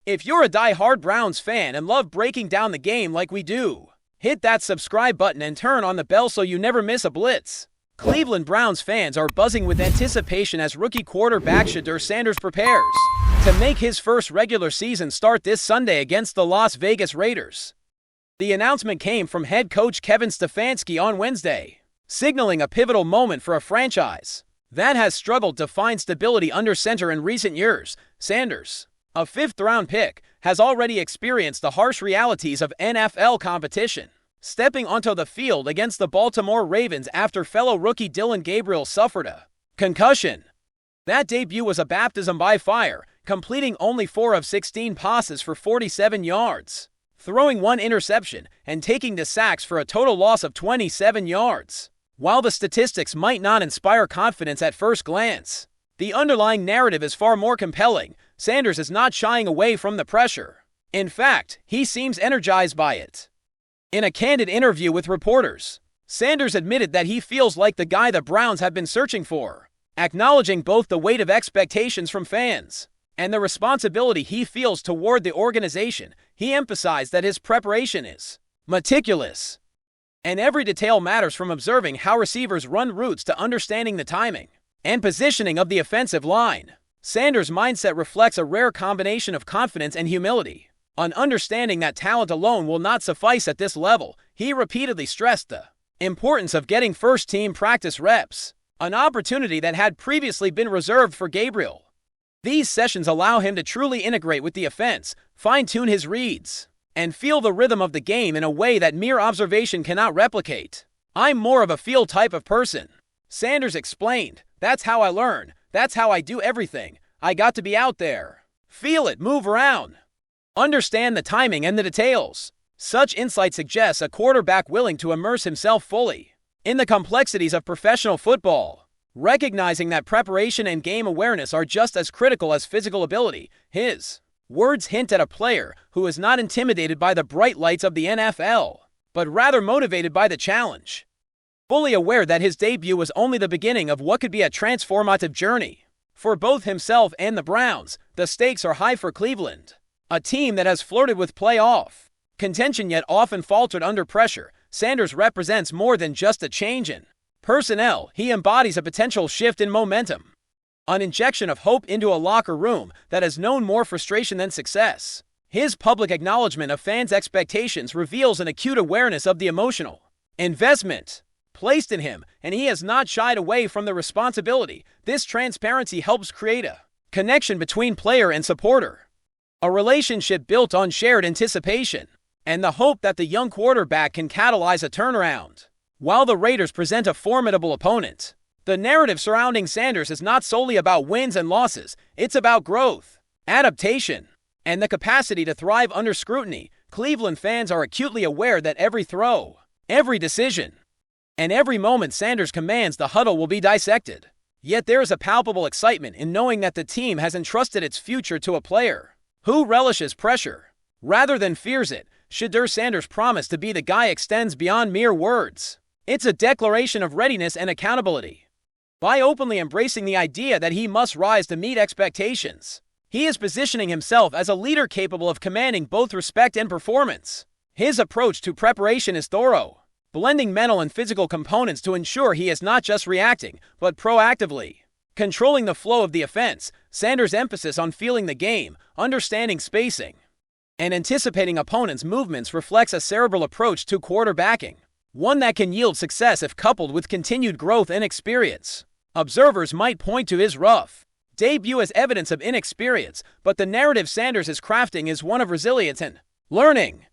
If you're a die-hard Browns fan and love breaking down the game like we do, hit that subscribe button and turn on the bell so you never miss a blitz. Cleveland Browns fans are buzzing with anticipation as rookie quarterback Shedeur Sanders prepares to make his first regular season start this Sunday against the Las Vegas Raiders. The announcement came from head coach Kevin Stefanski on Wednesday, signaling a pivotal moment for a franchise that has struggled to find stability under center in recent years. Sanders, a fifth-round pick, has already experienced the harsh realities of NFL competition, stepping onto the field against the Baltimore Ravens after fellow rookie Dillon Gabriel suffered a concussion. That debut was a baptism by fire, completing only 4 of 16 passes for 47 yards, throwing 1 interception and taking the sacks for a total loss of 27 yards. While the statistics might not inspire confidence at first glance, the underlying narrative is far more compelling. Sanders is not shying away from the pressure. In fact, he seems energized by it. In a candid interview with reporters, Sanders admitted that he feels like the guy the Browns have been searching for, acknowledging both the weight of expectations from fans and the responsibility he feels toward the organization. He emphasized that his preparation is meticulous, and every detail matters, from observing how receivers run routes to understanding the timing and positioning of the offensive line. Sanders' mindset reflects a rare combination of confidence and humility, an understanding that talent alone will not suffice at this level. He repeatedly stressed the importance of getting first-team practice reps, an opportunity that had previously been reserved for Gabriel. These sessions allow him to truly integrate with the offense, fine-tune his reads, and feel the rhythm of the game in a way that mere observation cannot replicate. "I'm more of a feel type of person," Sanders explained. "That's how I learn. That's how I do everything. I got to be out there. Feel it, move around, understand the timing and the details." Such insight suggests a quarterback willing to immerse himself fully in the complexities of professional football, recognizing that preparation and game awareness are just as critical as physical ability. His words hint at a player who is not intimidated by the bright lights of the NFL, but rather motivated by the challenge, fully aware that his debut was only the beginning of what could be a transformative journey. For both himself and the Browns, the stakes are high for Cleveland, a team that has flirted with playoff contention yet often faltered under pressure. Sanders represents more than just a change in personnel. He embodies a potential shift in momentum, an injection of hope into a locker room that has known more frustration than success. His public acknowledgement of fans' expectations reveals an acute awareness of the emotional investment placed in him, and he has not shied away from the responsibility. This transparency helps create a connection between player and supporter, a relationship built on shared anticipation and the hope that the young quarterback can catalyze a turnaround. While the Raiders present a formidable opponent, the narrative surrounding Sanders is not solely about wins and losses. It's about growth, adaptation, and the capacity to thrive under scrutiny. Cleveland fans are acutely aware that every throw, every decision, and every moment Sanders commands the huddle will be dissected. Yet there is a palpable excitement in knowing that the team has entrusted its future to a player who relishes pressure rather than fears it. Shedeur Sanders' promise to be the guy extends beyond mere words. It's a declaration of readiness and accountability. By openly embracing the idea that he must rise to meet expectations, he is positioning himself as a leader capable of commanding both respect and performance. His approach to preparation is thorough, blending mental and physical components to ensure he is not just reacting, but proactively controlling the flow of the offense. Sanders' emphasis on feeling the game, understanding spacing, and anticipating opponents' movements reflects a cerebral approach to quarterbacking, one that can yield success if coupled with continued growth and experience. Observers might point to his rough debut as evidence of inexperience, but the narrative Sanders is crafting is one of resilience and learning.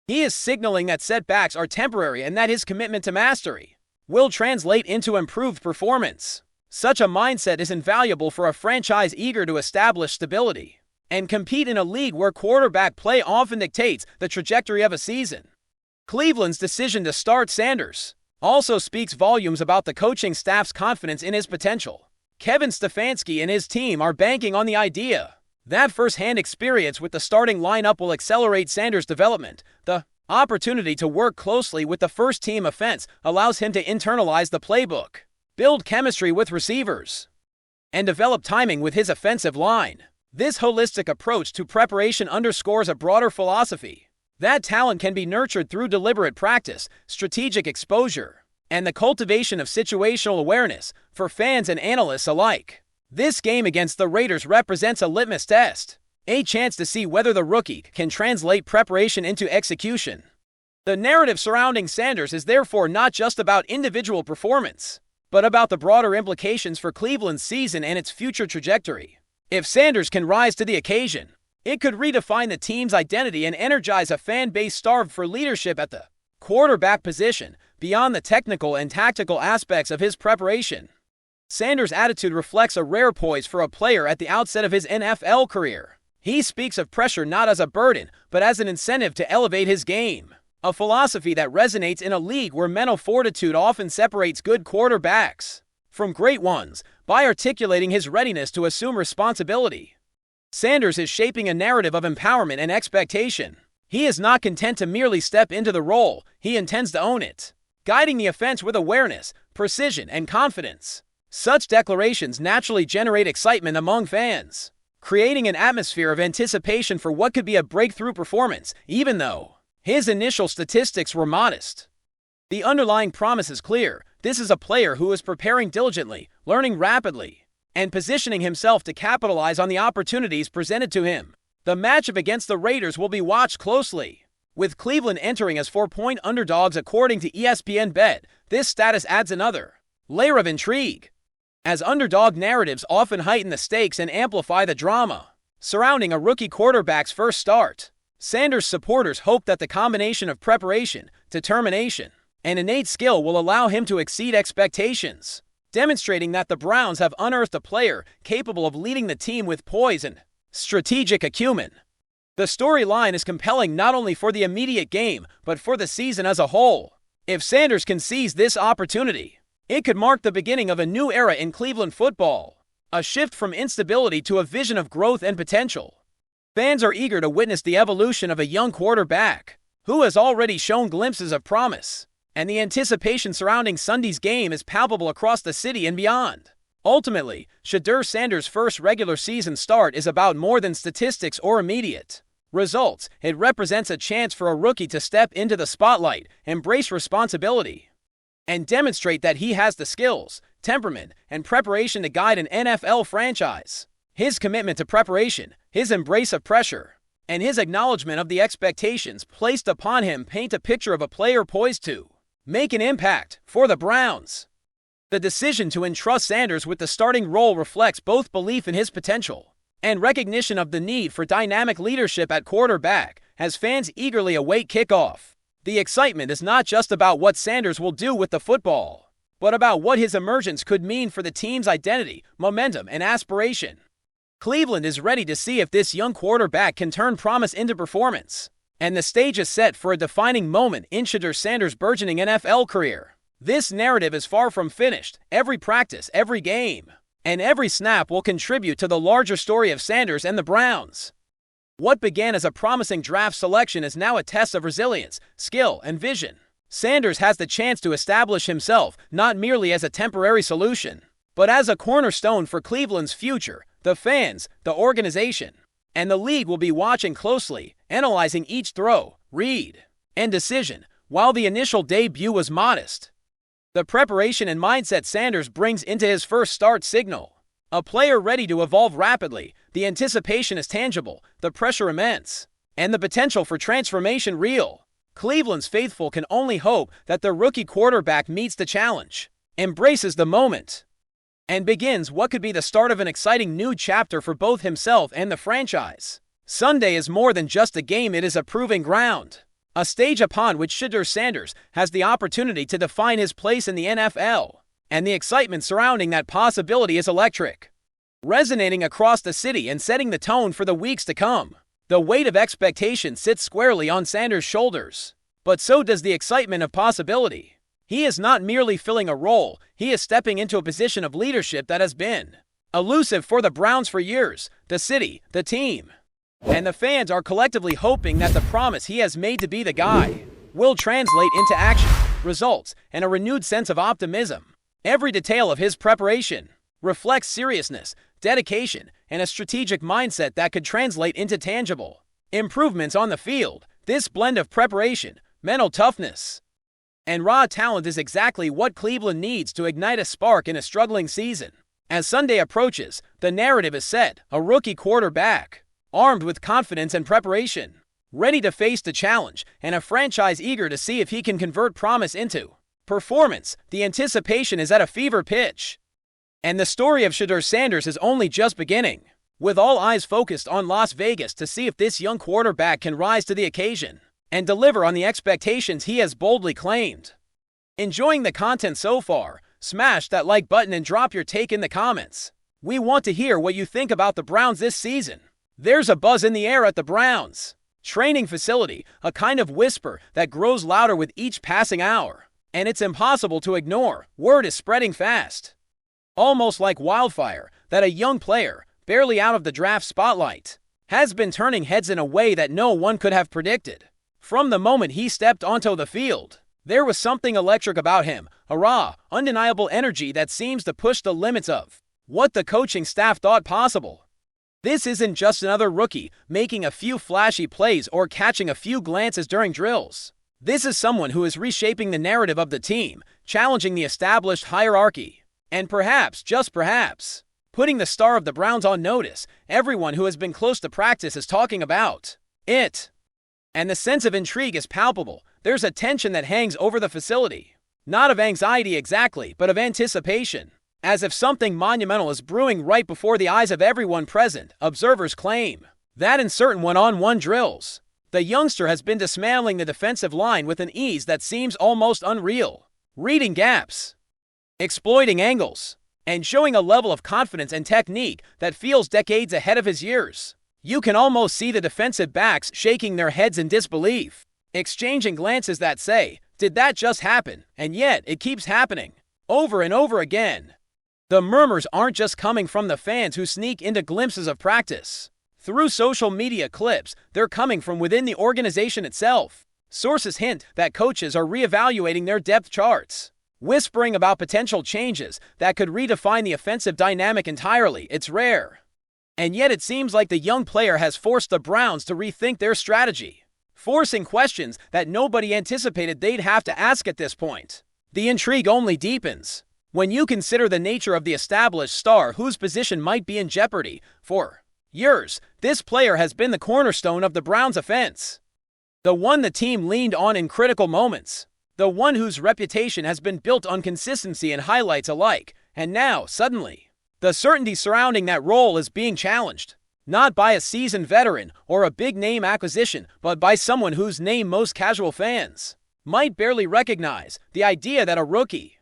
He is signaling that setbacks are temporary and that his commitment to mastery will translate into improved performance. Such a mindset is invaluable for a franchise eager to establish stability and compete in a league where quarterback play often dictates the trajectory of a season. Cleveland's decision to start Sanders also speaks volumes about the coaching staff's confidence in his potential. Kevin Stefanski and his team are banking on the idea that first-hand experience with the starting lineup will accelerate Sanders' development. The opportunity to work closely with the first-team offense allows him to internalize the playbook, build chemistry with receivers, and develop timing with his offensive line. This holistic approach to preparation underscores a broader philosophy that talent can be nurtured through deliberate practice, strategic exposure, and the cultivation of situational awareness for fans and analysts alike. This game against the Raiders represents a litmus test, a chance to see whether the rookie can translate preparation into execution. The narrative surrounding Sanders is therefore not just about individual performance, but about the broader implications for Cleveland's season and its future trajectory. If Sanders can rise to the occasion, it could redefine the team's identity and energize a fan base starved for leadership at the quarterback position, beyond the technical and tactical aspects of his preparation. Sanders' attitude reflects a rare poise for a player at the outset of his NFL career. He speaks of pressure not as a burden, but as an incentive to elevate his game, a philosophy that resonates in a league where mental fortitude often separates good quarterbacks from great ones, by articulating his readiness to assume responsibility. Sanders is shaping a narrative of empowerment and expectation. He is not content to merely step into the role, he intends to own it, guiding the offense with awareness, precision, and confidence. Such declarations naturally generate excitement among fans, creating an atmosphere of anticipation for what could be a breakthrough performance, even though his initial statistics were modest. The underlying promise is clear. This is a player who is preparing diligently, learning rapidly, and positioning himself to capitalize on the opportunities presented to him. The matchup against the Raiders will be watched closely, with Cleveland entering as 4-point underdogs according to ESPN Bet. This status adds another layer of intrigue, as underdog narratives often heighten the stakes and amplify the drama surrounding a rookie quarterback's first start. Sanders' supporters hope that the combination of preparation, determination, and innate skill will allow him to exceed expectations, demonstrating that the Browns have unearthed a player capable of leading the team with poise and strategic acumen. The storyline is compelling not only for the immediate game, but for the season as a whole. If Sanders can seize this opportunity, it could mark the beginning of a new era in Cleveland football, a shift from instability to a vision of growth and potential. Fans are eager to witness the evolution of a young quarterback who has already shown glimpses of promise, and the anticipation surrounding Sunday's game is palpable across the city and beyond. Ultimately, Shedeur Sanders' first regular season start is about more than statistics or immediate results. It represents a chance for a rookie to step into the spotlight, embrace responsibility, and demonstrate that he has the skills, temperament, and preparation to guide an NFL franchise. His commitment to preparation, his embrace of pressure, and his acknowledgement of the expectations placed upon him paint a picture of a player poised to make an impact for the Browns. The decision to entrust Sanders with the starting role reflects both belief in his potential and recognition of the need for dynamic leadership at quarterback, as fans eagerly await kickoff. The excitement is not just about what Sanders will do with the football, but about what his emergence could mean for the team's identity, momentum, and aspiration. Cleveland is ready to see if this young quarterback can turn promise into performance, and the stage is set for a defining moment in Shedeur Sanders' burgeoning NFL career. This narrative is far from finished. Every practice, every game, and every snap will contribute to the larger story of Sanders and the Browns. What began as a promising draft selection is now a test of resilience, skill, and vision. Sanders has the chance to establish himself not merely as a temporary solution, but as a cornerstone for Cleveland's future. The fans, the organization, and the league will be watching closely, analyzing each throw, read, and decision. While the initial debut was modest, the preparation and mindset Sanders brings into his first start signal a player ready to evolve rapidly. The anticipation is tangible, the pressure immense, and the potential for transformation real. Cleveland's faithful can only hope that the rookie quarterback meets the challenge, embraces the moment, and begins what could be the start of an exciting new chapter for both himself and the franchise. Sunday is more than just a game, it is a proving ground, a stage upon which Shedeur Sanders has the opportunity to define his place in the NFL, and the excitement surrounding that possibility is electric, resonating across the city and setting the tone for the weeks to come. The weight of expectation sits squarely on Sanders' shoulders, but so does the excitement of possibility. He is not merely filling a role, he is stepping into a position of leadership that has been elusive for the Browns for years. The city, the team, and the fans are collectively hoping that the promise he has made to be the guy will translate into action, results, and a renewed sense of optimism. Every detail of his preparation, reflects seriousness, dedication, and a strategic mindset that could translate into tangible improvements on the field. This blend of preparation, mental toughness, and raw talent is exactly what Cleveland needs to ignite a spark in a struggling season. As Sunday approaches, the narrative is set: a rookie quarterback, armed with confidence and preparation, ready to face the challenge, and a franchise eager to see if he can convert promise into performance. The anticipation is at a fever pitch, and the story of Shedeur Sanders is only just beginning, with all eyes focused on Las Vegas to see if this young quarterback can rise to the occasion and deliver on the expectations he has boldly claimed. Enjoying the content so far? Smash that like button and drop your take in the comments. We want to hear what you think about the Browns this season. There's a buzz in the air at the Browns training facility, a kind of whisper that grows louder with each passing hour, and it's impossible to ignore. Word is spreading fast, almost like wildfire, that a young player, barely out of the draft spotlight, has been turning heads in a way that no one could have predicted. From the moment he stepped onto the field, there was something electric about him, a raw, undeniable energy that seems to push the limits of what the coaching staff thought possible. This isn't just another rookie making a few flashy plays or catching a few glances during drills. This is someone who is reshaping the narrative of the team, challenging the established hierarchy, and perhaps, just perhaps, putting the star of the Browns on notice. Everyone who has been close to practice is talking about it, and the sense of intrigue is palpable. There's a tension that hangs over the facility, not of anxiety exactly, but of anticipation, as if something monumental is brewing right before the eyes of everyone present. Observers claim that in certain one-on-one drills, the youngster has been dismantling the defensive line with an ease that seems almost unreal, reading gaps, exploiting angles, and showing a level of confidence and technique that feels decades ahead of his years. You can almost see the defensive backs shaking their heads in disbelief, exchanging glances that say, "Did that just happen?" And yet, it keeps happening, over and over again. The murmurs aren't just coming from the fans who sneak into glimpses of practice through social media clips, they're coming from within the organization itself. Sources hint that coaches are reevaluating their depth charts, whispering about potential changes that could redefine the offensive dynamic entirely. It's rare, and yet it seems like the young player has forced the Browns to rethink their strategy, forcing questions that nobody anticipated they'd have to ask at this point. The intrigue only deepens when you consider the nature of the established star whose position might be in jeopardy. For years, this player has been the cornerstone of the Browns' offense, the one the team leaned on in critical moments, the one whose reputation has been built on consistency and highlights alike. And now, suddenly, the certainty surrounding that role is being challenged, not by a seasoned veteran or a big-name acquisition, but by someone whose name most casual fans might barely recognize. The idea that a rookie,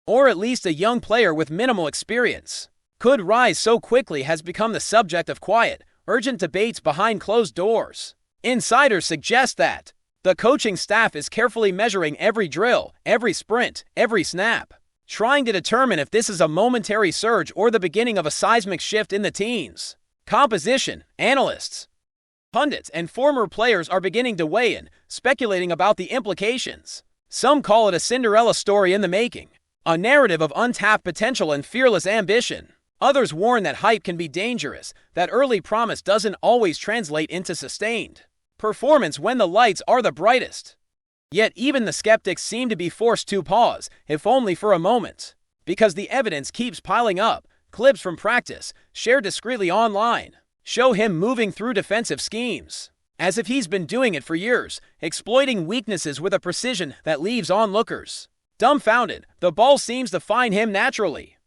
or at least a young player with minimal experience, could rise so quickly has become the subject of quiet, urgent debates behind closed doors. Insiders suggest that the coaching staff is carefully measuring every drill, every sprint, every snap, trying to determine if this is a momentary surge or the beginning of a seismic shift in the team's composition. Analysts, pundits, and former players are beginning to weigh in, speculating about the implications. Some call it a Cinderella story in the making, a narrative of untapped potential and fearless ambition. Others warn that hype can be dangerous, that early promise doesn't always translate into sustained performance when the lights are the brightest. Yet even the skeptics seem to be forced to pause, if only for a moment, because the evidence keeps piling up. Clips from practice, shared discreetly online, show him moving through defensive schemes, as if he's been doing it for years, exploiting weaknesses with a precision that leaves onlookers dumbfounded. The ball seems to find him naturally,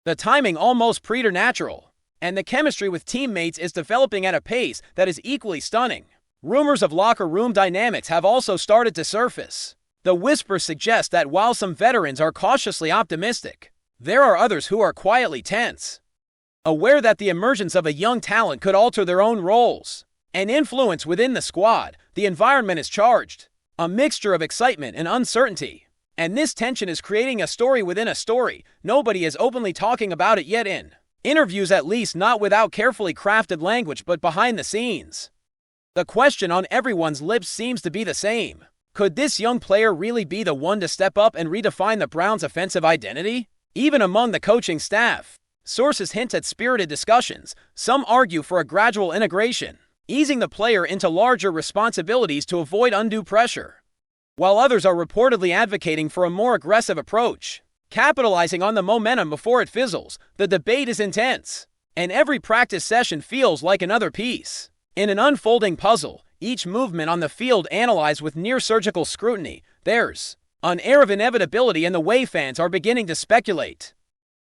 the timing almost preternatural, and the chemistry with teammates is developing at a pace that is equally stunning. Rumors of locker room dynamics have also started to surface. The whispers suggest that while some veterans are cautiously optimistic, there are others who are quietly tense, aware that the emergence of a young talent could alter their own roles and influence within the squad. The environment is charged, a mixture of excitement and uncertainty, and this tension is creating a story within a story. Nobody is openly talking about it yet, in interviews at least, not without carefully crafted language, but behind the scenes. The question on everyone's lips seems to be the same. Could this young player really be the one to step up and redefine the Browns' offensive identity? Even among the coaching staff, Sources hint at spirited discussions. Some argue for a gradual integration, easing the player into larger responsibilities to avoid undue pressure, while others are reportedly advocating for a more aggressive approach, capitalizing on the momentum before it fizzles. The debate is intense, and every practice session feels like another piece in an unfolding puzzle, each movement on the field analyzed with near-surgical scrutiny. There's an air of inevitability in the way fans are beginning to speculate.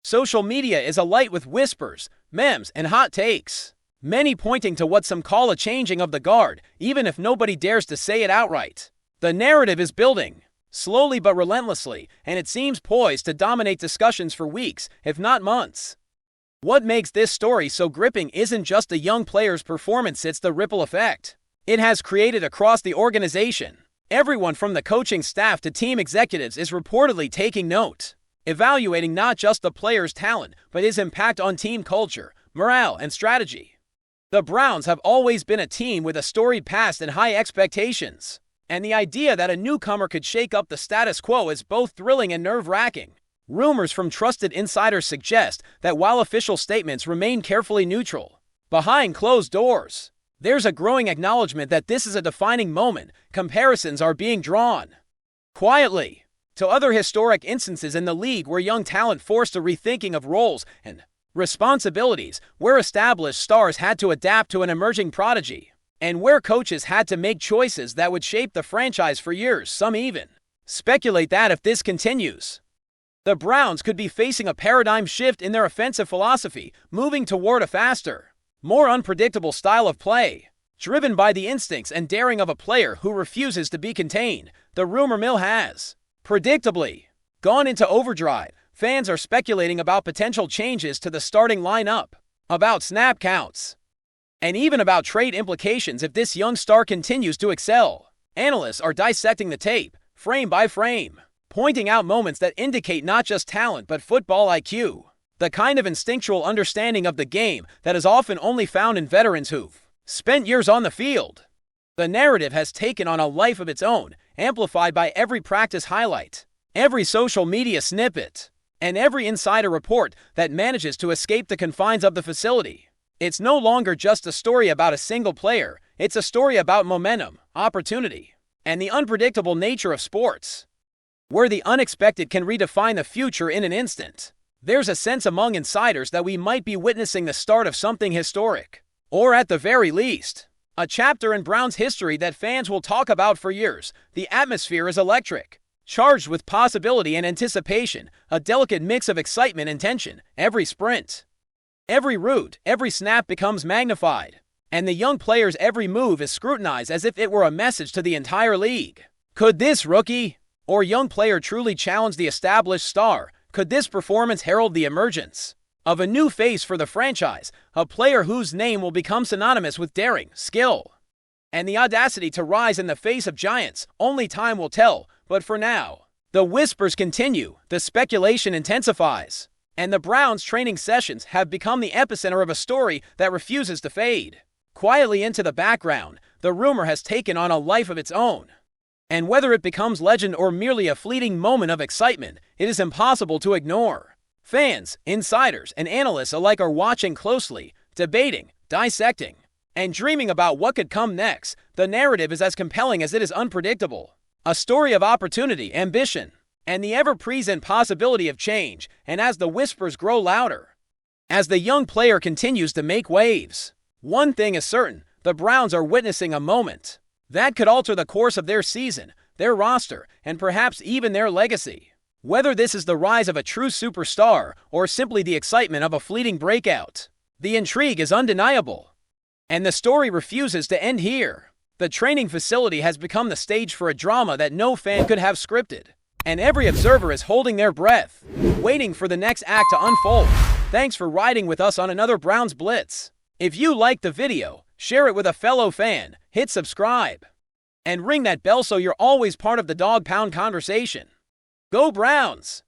Social media is alight with whispers, memes, and hot takes, many pointing to what some call a changing of the guard, even if nobody dares to say it outright. The narrative is building, slowly but relentlessly, and it seems poised to dominate discussions for weeks, if not months. What makes this story so gripping isn't just the young player's performance, it's the ripple effect it has created across the organization. Everyone from the coaching staff to team executives is reportedly taking note, evaluating not just the player's talent, but his impact on team culture, morale, and strategy. The Browns have always been a team with a storied past and high expectations, and the idea that a newcomer could shake up the status quo is both thrilling and nerve-wracking. Rumors from trusted insiders suggest that while official statements remain carefully neutral, behind closed doors, there's a growing acknowledgement that this is a defining moment. Comparisons are being drawn quietly to other historic instances in the league where young talent forced a rethinking of roles and responsibilities, where established stars had to adapt to an emerging prodigy, and where coaches had to make choices that would shape the franchise for years. Some even speculate that if this continues, the Browns could be facing a paradigm shift in their offensive philosophy, moving toward a faster, more unpredictable style of play, driven by the instincts and daring of a player who refuses to be contained. The rumor mill has, predictably, gone into overdrive. Fans are speculating about potential changes to the starting lineup, about snap counts, and even about trade implications if this young star continues to excel. Analysts are dissecting the tape, frame by frame, pointing out moments that indicate not just talent but football IQ, the kind of instinctual understanding of the game that is often only found in veterans who've spent years on the field. The narrative has taken on a life of its own, amplified by every practice highlight, every social media snippet, and every insider report that manages to escape the confines of the facility. It's no longer just a story about a single player, it's a story about momentum, opportunity, and the unpredictable nature of sports, where the unexpected can redefine the future in an instant. There's a sense among insiders that we might be witnessing the start of something historic, or at the very least, a chapter in Browns history that fans will talk about for years. The atmosphere is electric, charged with possibility and anticipation, a delicate mix of excitement and tension. Every sprint, every route, every snap becomes magnified, and the young player's every move is scrutinized as if it were a message to the entire league. Could this rookie or young player truly challenge the established star? Could this performance herald the emergence of a new face for the franchise, a player whose name will become synonymous with daring, skill, and the audacity to rise in the face of giants? Only time will tell, but for now, the whispers continue, the speculation intensifies, and the Browns' training sessions have become the epicenter of a story that refuses to fade. Quietly into the background, the rumor has taken on a life of its own. And whether it becomes legend or merely a fleeting moment of excitement, it is impossible to ignore. Fans, insiders, and analysts alike are watching closely, debating, dissecting, and dreaming about what could come next. The narrative is as compelling as it is unpredictable. A story of opportunity, ambition, and the ever-present possibility of change. And as the whispers grow louder, as the young player continues to make waves, one thing is certain: the Browns are witnessing a moment that could alter the course of their season, their roster, and perhaps even their legacy. Whether this is the rise of a true superstar or simply the excitement of a fleeting breakout, the intrigue is undeniable. And the story refuses to end here. The training facility has become the stage for a drama that no fan could have scripted, and every observer is holding their breath, waiting for the next act to unfold. Thanks for riding with us on another Browns Blitz. If you liked the video, share it with a fellow fan, hit subscribe, and ring that bell so you're always part of the Dawg Pound conversation. Go Browns!